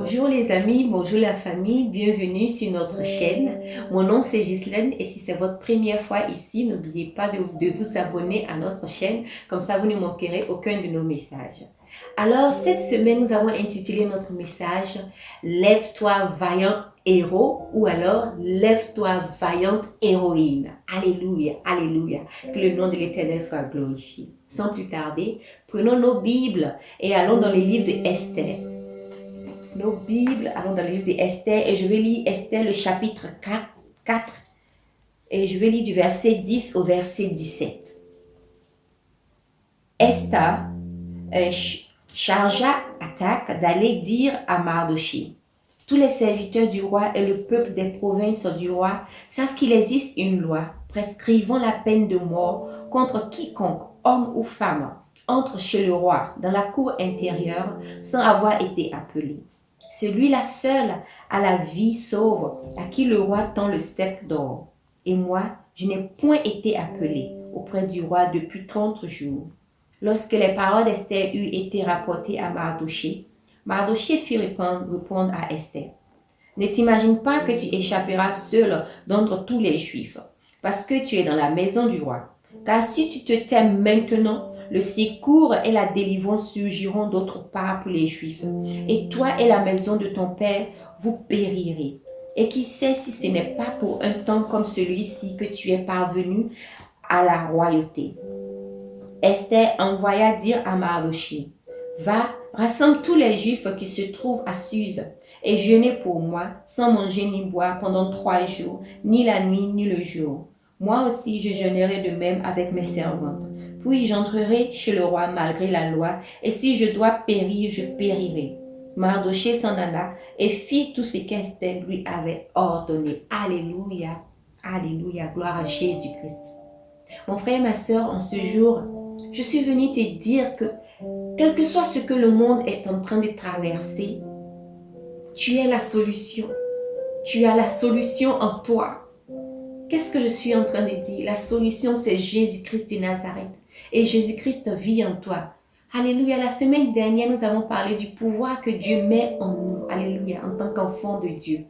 Bonjour les amis, bonjour la famille, bienvenue sur notre chaîne. Mon nom c'est Ghislaine et si c'est votre première fois ici, n'oubliez pas de vous abonner à notre chaîne, comme ça vous ne manquerez aucun de nos messages. Alors cette semaine, nous avons intitulé notre message Lève-toi vaillant héros ou alors Lève-toi vaillante héroïne. Alléluia, alléluia, que le nom de l'Éternel soit glorifié. Sans plus tarder, prenons nos Bibles et allons dans les livres de Esther. Nos Bibles, allons dans le livre d'Esther et je vais lire Esther le chapitre 4 et je vais lire du verset 10 au verset 17. Esther chargea Attaque d'aller dire à Mardochée: tous les serviteurs du roi et le peuple des provinces du roi savent qu'il existe une loi prescrivant la peine de mort contre quiconque, homme ou femme, entre chez le roi dans la cour intérieure sans avoir été appelé. Celui-là seul a la vie sauve, à qui le roi tend le sceptre d'or. Et moi, je n'ai point été appelé auprès du roi depuis 30 jours. Lorsque les paroles d'Esther eurent été rapportées à Mardochée, Mardochée fit répondre à Esther: ne t'imagine pas que tu échapperas seul d'entre tous les Juifs, parce que tu es dans la maison du roi. Car si tu te tais maintenant, le secours et la délivrance surgiront d'autre part pour les Juifs. Et toi et la maison de ton père, vous périrez. Et qui sait si ce n'est pas pour un temps comme celui-ci que tu es parvenu à la royauté. Esther envoya dire à Mardochée: va, rassemble tous les Juifs qui se trouvent à Suse et jeûnez pour moi, sans manger ni boire pendant 3 jours, ni la nuit ni le jour. Moi aussi je jeûnerai de même avec mes servantes. Puis j'entrerai chez le roi malgré la loi, et si je dois périr, je périrai. Mardochée s'en alla et fit tout ce qu'Esther lui avait ordonné. Alléluia, alléluia, gloire à Jésus-Christ. Mon frère et ma soeur, en ce jour, je suis venue te dire que quel que soit ce que le monde est en train de traverser, tu es la solution. Tu as la solution en toi. Qu'est-ce que je suis en train de dire? La solution, c'est Jésus-Christ de Nazareth. Et Jésus-Christ vit en toi. Alléluia. La semaine dernière, nous avons parlé du pouvoir que Dieu met en nous. Alléluia. En tant qu'enfant de Dieu.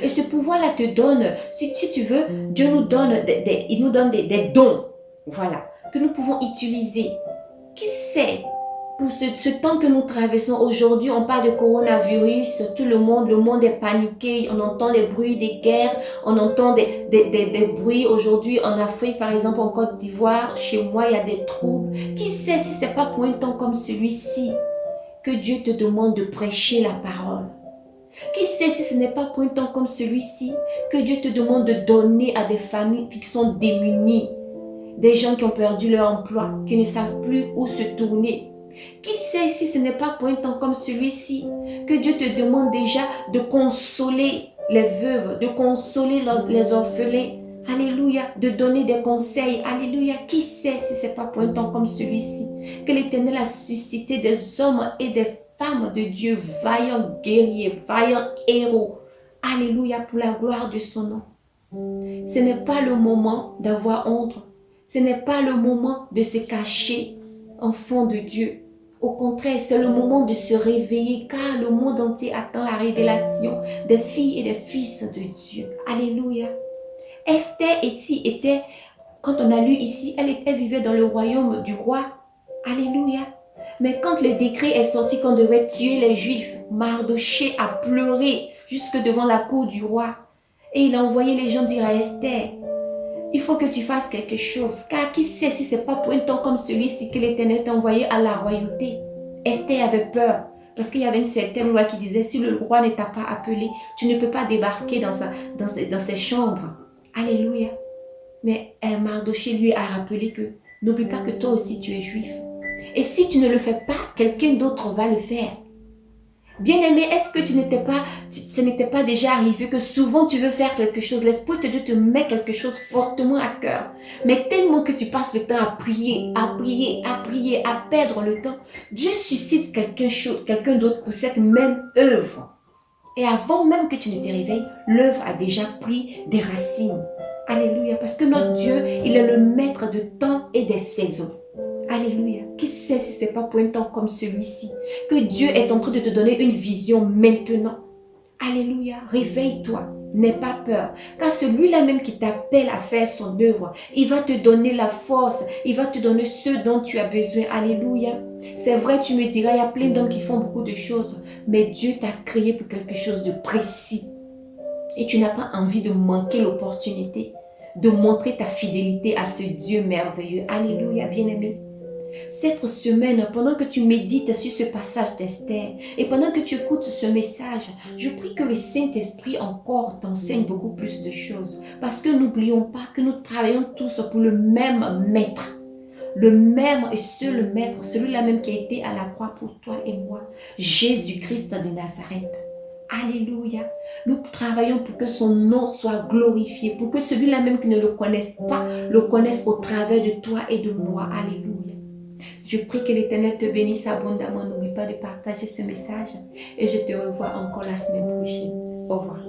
Et ce pouvoir-là te donne, si tu veux, Dieu nous donne il nous donne des dons. Voilà. Que nous pouvons utiliser. Qui sait? Pour ce temps que nous traversons aujourd'hui, on parle de coronavirus, tout le monde est paniqué, on entend les bruits des guerres, on entend des bruits aujourd'hui en Afrique, par exemple en Côte d'Ivoire, chez moi il y a des troubles. Qui sait si ce n'est pas pour un temps comme celui-ci que Dieu te demande de prêcher la parole? Qui sait si ce n'est pas pour un temps comme celui-ci que Dieu te demande de donner à des familles qui sont démunies, des gens qui ont perdu leur emploi, qui ne savent plus où se tourner? Qui sait si ce n'est pas pour un temps comme celui-ci que Dieu te demande déjà de consoler les veuves, de consoler les orphelins, alléluia, de donner des conseils, alléluia. Qui sait si ce n'est pas pour un temps comme celui-ci que l'Éternel a suscité des hommes et des femmes de Dieu, vaillants guerriers, vaillants héros, alléluia, pour la gloire de son nom. Ce n'est pas le moment d'avoir honte, ce n'est pas le moment de se cacher, enfant de Dieu. Au contraire, c'est le moment de se réveiller car le monde entier attend la révélation des filles et des fils de Dieu. Alléluia. Esther était, quand on a lu ici, elle vivait dans le royaume du roi. Alléluia. Mais quand le décret est sorti qu'on devait tuer les Juifs, Mardochée a pleuré jusque devant la cour du roi. Et il a envoyé les gens dire à Esther: il faut que tu fasses quelque chose, car qui sait si ce n'est pas pour un temps comme celui-ci que l'Éternel t'a envoyé à la royauté. Esther avait peur, parce qu'il y avait une certaine loi qui disait: si le roi ne t'a pas appelé, tu ne peux pas débarquer dans ses chambres. Alléluia. Mais Mardochée lui a rappelé que n'oublie pas que toi aussi tu es juif. Et si tu ne le fais pas, quelqu'un d'autre va le faire. Bien-aimé, est-ce que ce n'était pas déjà arrivé que souvent tu veux faire quelque chose, l'Esprit de Dieu te met quelque chose fortement à cœur, mais tellement que tu passes le temps à prier, à perdre le temps, Dieu suscite quelqu'un d'autre pour cette même œuvre. Et avant même que tu ne te réveilles, l'œuvre a déjà pris des racines. Alléluia, parce que notre Dieu, il est le maître de temps et des saisons. Alléluia. Qui sait si ce n'est pas pour un temps comme celui-ci que Dieu est en train de te donner une vision maintenant. Alléluia. Réveille-toi. N'aie pas peur. Car celui-là même qui t'appelle à faire son œuvre, il va te donner la force. Il va te donner ce dont tu as besoin. Alléluia. C'est vrai, tu me diras, il y a plein d'hommes qui font beaucoup de choses. Mais Dieu t'a créé pour quelque chose de précis. Et tu n'as pas envie de manquer l'opportunité de montrer ta fidélité à ce Dieu merveilleux. Alléluia, bien-aimé. Cette semaine, pendant que tu médites sur ce passage d'Esther et pendant que tu écoutes ce message, je prie que le Saint-Esprit encore t'enseigne beaucoup plus de choses. Parce que n'oublions pas que nous travaillons tous pour le même maître. Le même et seul maître, celui-là même qui a été à la croix pour toi et moi, Jésus-Christ de Nazareth. Alléluia. Nous travaillons pour que son nom soit glorifié, pour que celui-là même qui ne le connaisse pas, le connaisse au travers de toi et de moi. Alléluia. Je prie que l'Éternel te bénisse abondamment. N'oublie pas de partager ce message et je te revois encore la semaine prochaine. Au revoir.